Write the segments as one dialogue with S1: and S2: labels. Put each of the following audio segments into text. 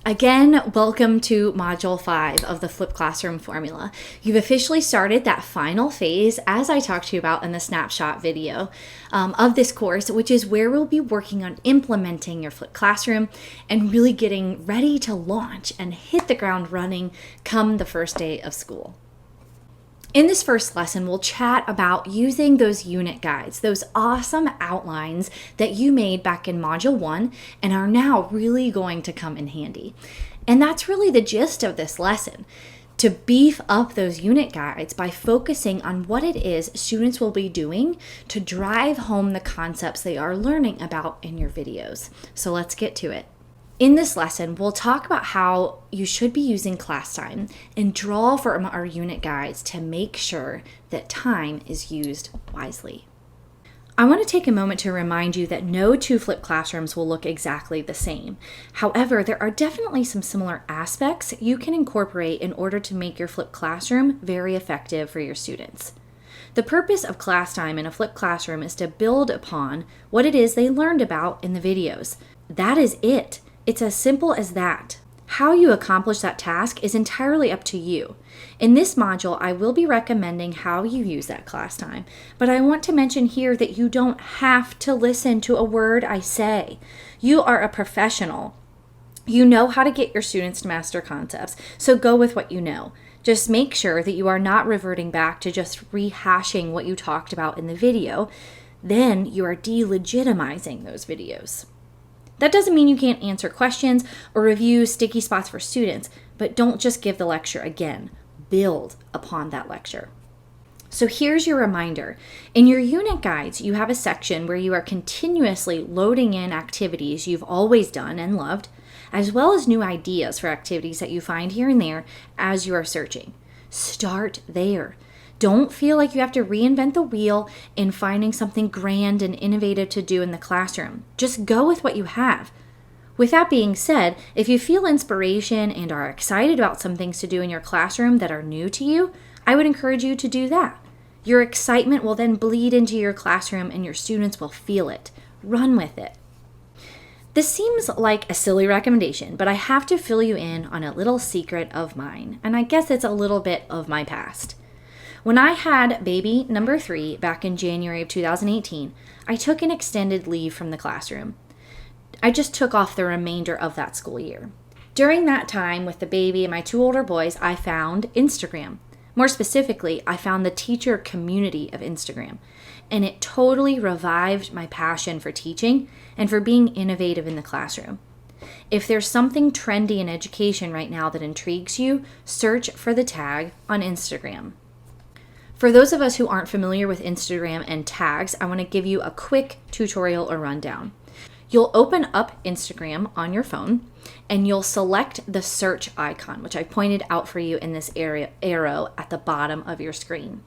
S1: Again, welcome to Module 5 of the Flipped Classroom formula. You've officially started that final phase, as I talked to you about in the snapshot video of this course, which is where we'll be working on implementing your Flipped Classroom and really getting ready to launch and hit the ground running come the first day of school. In this first lesson, we'll chat about using those unit guides, those awesome outlines that you made back in Module 1 and are now really going to come in handy. And that's really the gist of this lesson, to beef up those unit guides by focusing on what it is students will be doing to drive home the concepts they are learning about in your videos. So let's get to it. In this lesson, we'll talk about how you should be using class time and draw from our unit guides to make sure that time is used wisely. I want to take a moment to remind you that no two flipped classrooms will look exactly the same. However, there are definitely some similar aspects you can incorporate in order to make your flipped classroom very effective for your students. The purpose of class time in a flipped classroom is to build upon what it is they learned about in the videos. That is it. It's as simple as that. How you accomplish that task is entirely up to you. In this module, I will be recommending how you use that class time, but I want to mention here that you don't have to listen to a word I say. You are a professional. You know how to get your students to master concepts, so go with what you know. Just make sure that you are not reverting back to just rehashing what you talked about in the video. Then you are delegitimizing those videos. That doesn't mean you can't answer questions or review sticky spots for students, but don't just give the lecture again. Build upon that lecture. So here's your reminder. In your unit guides, you have a section where you are continuously loading in activities you've always done and loved, as well as new ideas for activities that you find here and there as you are searching. Start there. Don't feel like you have to reinvent the wheel in finding something grand and innovative to do in the classroom. Just go with what you have. With that being said, if you feel inspiration and are excited about some things to do in your classroom that are new to you, I would encourage you to do that. Your excitement will then bleed into your classroom and your students will feel it. Run with it. This seems like a silly recommendation, but I have to fill you in on a little secret of mine, and I guess it's a little bit of my past. When I had baby number 3 back in January of 2018, I took an extended leave from the classroom. I just took off the remainder of that school year. During that time with the baby and my 2 older boys, I found Instagram. More specifically, I found the teacher community of Instagram, and it totally revived my passion for teaching and for being innovative in the classroom. If there's something trendy in education right now that intrigues you, search for the tag on Instagram. For those of us who aren't familiar with Instagram and tags, I want to give you a quick tutorial or rundown. You'll open up Instagram on your phone and you'll select the search icon, which I pointed out for you in this arrow at the bottom of your screen.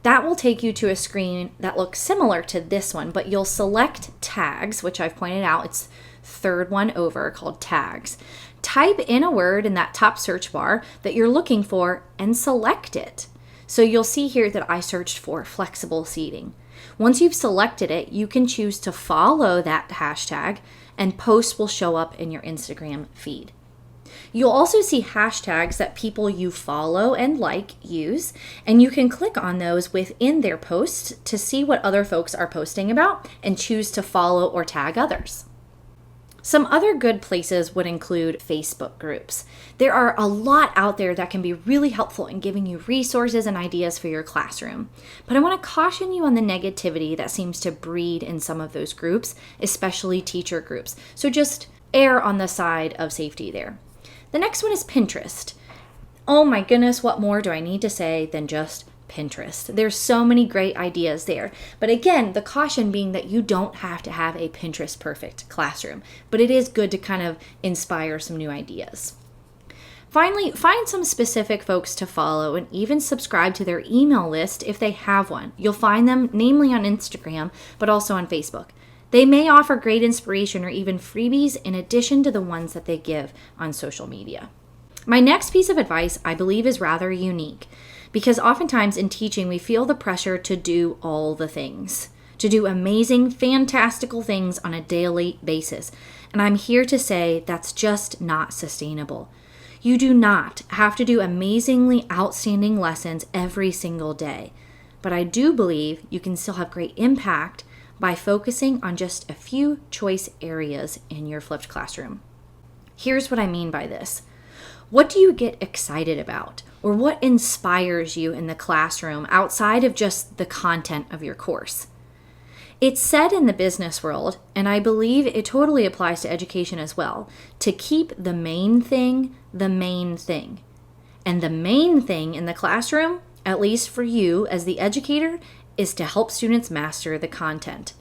S1: That will take you to a screen that looks similar to this one, but you'll select tags, which I've pointed out. It's third one over, called tags. Type in a word in that top search bar that you're looking for and select it. So you'll see here that I searched for flexible seating. Once you've selected it, you can choose to follow that hashtag and posts will show up in your Instagram feed. You'll also see hashtags that people you follow and like use, and you can click on those within their posts to see what other folks are posting about and choose to follow or tag others. Some other good places would include Facebook groups. There are a lot out there that can be really helpful in giving you resources and ideas for your classroom. But I want to caution you on the negativity that seems to breed in some of those groups, especially teacher groups. So just err on the side of safety there. The next one is Pinterest. Oh my goodness, what more do I need to say than just Pinterest? There's so many great ideas there. But again, the caution being that you don't have to have a Pinterest perfect classroom, but it is good to kind of inspire some new ideas. Finally, find some specific folks to follow and even subscribe to their email list if they have one. You'll find them namely on Instagram, but also on Facebook. They may offer great inspiration or even freebies in addition to the ones that they give on social media. My next piece of advice, I believe, is rather unique. Because oftentimes in teaching, we feel the pressure to do all the things, to do amazing, fantastical things on a daily basis. And I'm here to say that's just not sustainable. You do not have to do amazingly outstanding lessons every single day. But I do believe you can still have great impact by focusing on just a few choice areas in your flipped classroom. Here's what I mean by this. What do you get excited about? Or what inspires you in the classroom outside of just the content of your course? It's said in the business world, and I believe it totally applies to education as well, to keep the main thing the main thing. And the main thing in the classroom, at least for you as the educator, is to help students master the content.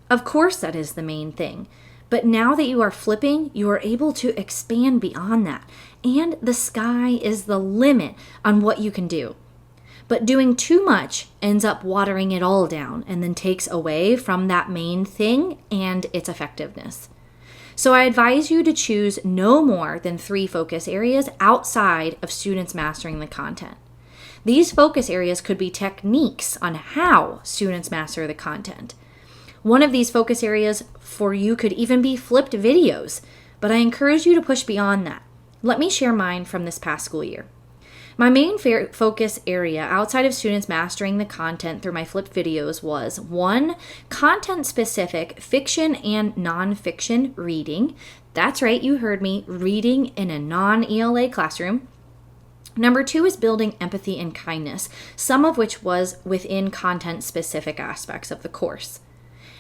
S1: Of course, that is the main thing. But now that you are flipping, you are able to expand beyond that. And the sky is the limit on what you can do. But doing too much ends up watering it all down and then takes away from that main thing and its effectiveness. So I advise you to choose no more than 3 focus areas outside of students mastering the content. These focus areas could be techniques on how students master the content. One of these focus areas for you could even be flipped videos, but I encourage you to push beyond that. Let me share mine from this past school year. My main focus area outside of students mastering the content through my flipped videos was 1, content-specific fiction and nonfiction reading. That's right, you heard me, reading in a non-ELA classroom. Number 2 is building empathy and kindness, some of which was within content-specific aspects of the course.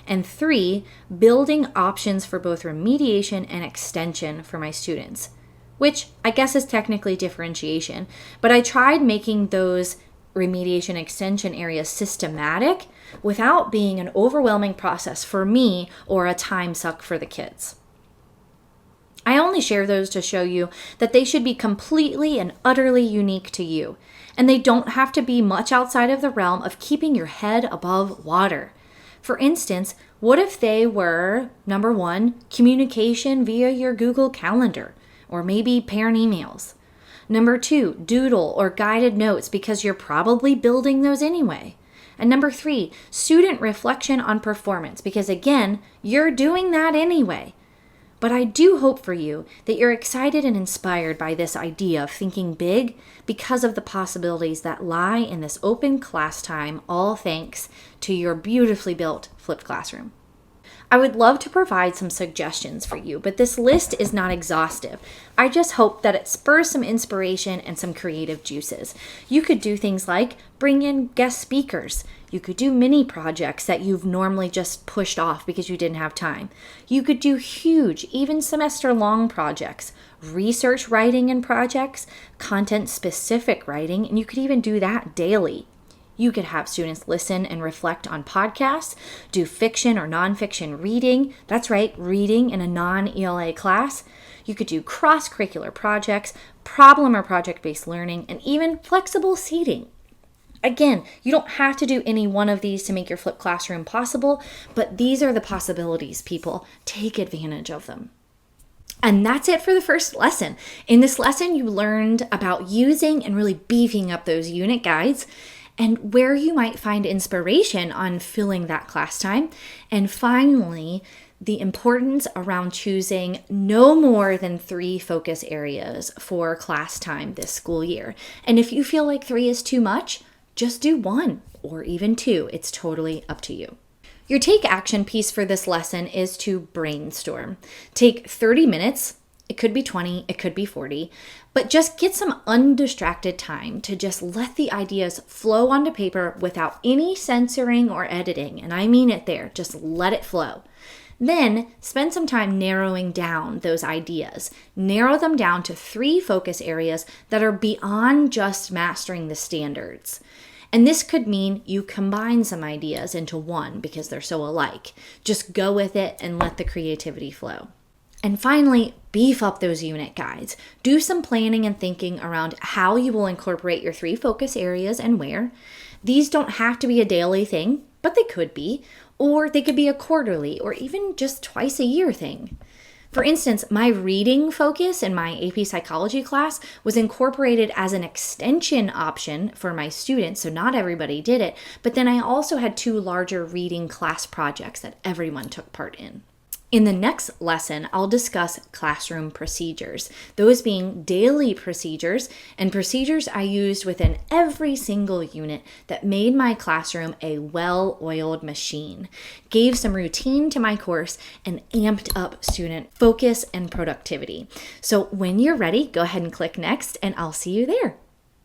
S1: And 3, building options for both remediation and extension for my students, which I guess is technically differentiation, but I tried making those remediation extension areas systematic without being an overwhelming process for me or a time suck for the kids. I only share those to show you that they should be completely and utterly unique to you, and they don't have to be much outside of the realm of keeping your head above water. For instance, what if they were, number 1, communication via your Google Calendar, or maybe parent emails. Number 2, doodle or guided notes because you're probably building those anyway. And number 3, student reflection on performance because again, you're doing that anyway. But I do hope for you that you're excited and inspired by this idea of thinking big because of the possibilities that lie in this open class time, all thanks to your beautifully built flipped classroom. I would love to provide some suggestions for you, but this list is not exhaustive. I just hope that it spurs some inspiration and some creative juices. You could do things like bring in guest speakers. You could do mini projects that you've normally just pushed off because you didn't have time. You could do huge, even semester-long projects, research writing and projects, content-specific writing, and you could even do that daily. You could have students listen and reflect on podcasts, do fiction or nonfiction reading. That's right, reading in a non-ELA class. You could do cross-curricular projects, problem or project-based learning, and even flexible seating. Again, you don't have to do any one of these to make your flipped classroom possible, but these are the possibilities, people. Take advantage of them. And that's it for the first lesson. In this lesson, you learned about using and really beefing up those unit guides and where you might find inspiration on filling that class time. And finally, the importance around choosing no more than 3 focus areas for class time this school year. And if you feel like 3 is too much, just do 1 or even 2. It's totally up to you. Your take action piece for this lesson is to brainstorm. Take 30 minutes. It could be 20, it could be 40, but just get some undistracted time to just let the ideas flow onto paper without any censoring or editing. And I mean it there, just let it flow. Then spend some time narrowing down those ideas. Narrow them down to 3 focus areas that are beyond just mastering the standards. And this could mean you combine some ideas into one because they're so alike. Just go with it and let the creativity flow. And finally, beef up those unit guides. Do some planning and thinking around how you will incorporate your 3 focus areas and where. These don't have to be a daily thing, but they could be, or they could be a quarterly or even just twice a year thing. For instance, my reading focus in my AP Psychology class was incorporated as an extension option for my students, so not everybody did it, but then I also had 2 larger reading class projects that everyone took part in. In the next lesson, I'll discuss classroom procedures, those being daily procedures and procedures I used within every single unit that made my classroom a well-oiled machine, gave some routine to my course, and amped up student focus and productivity. So when you're ready, go ahead and click next, and I'll see you there.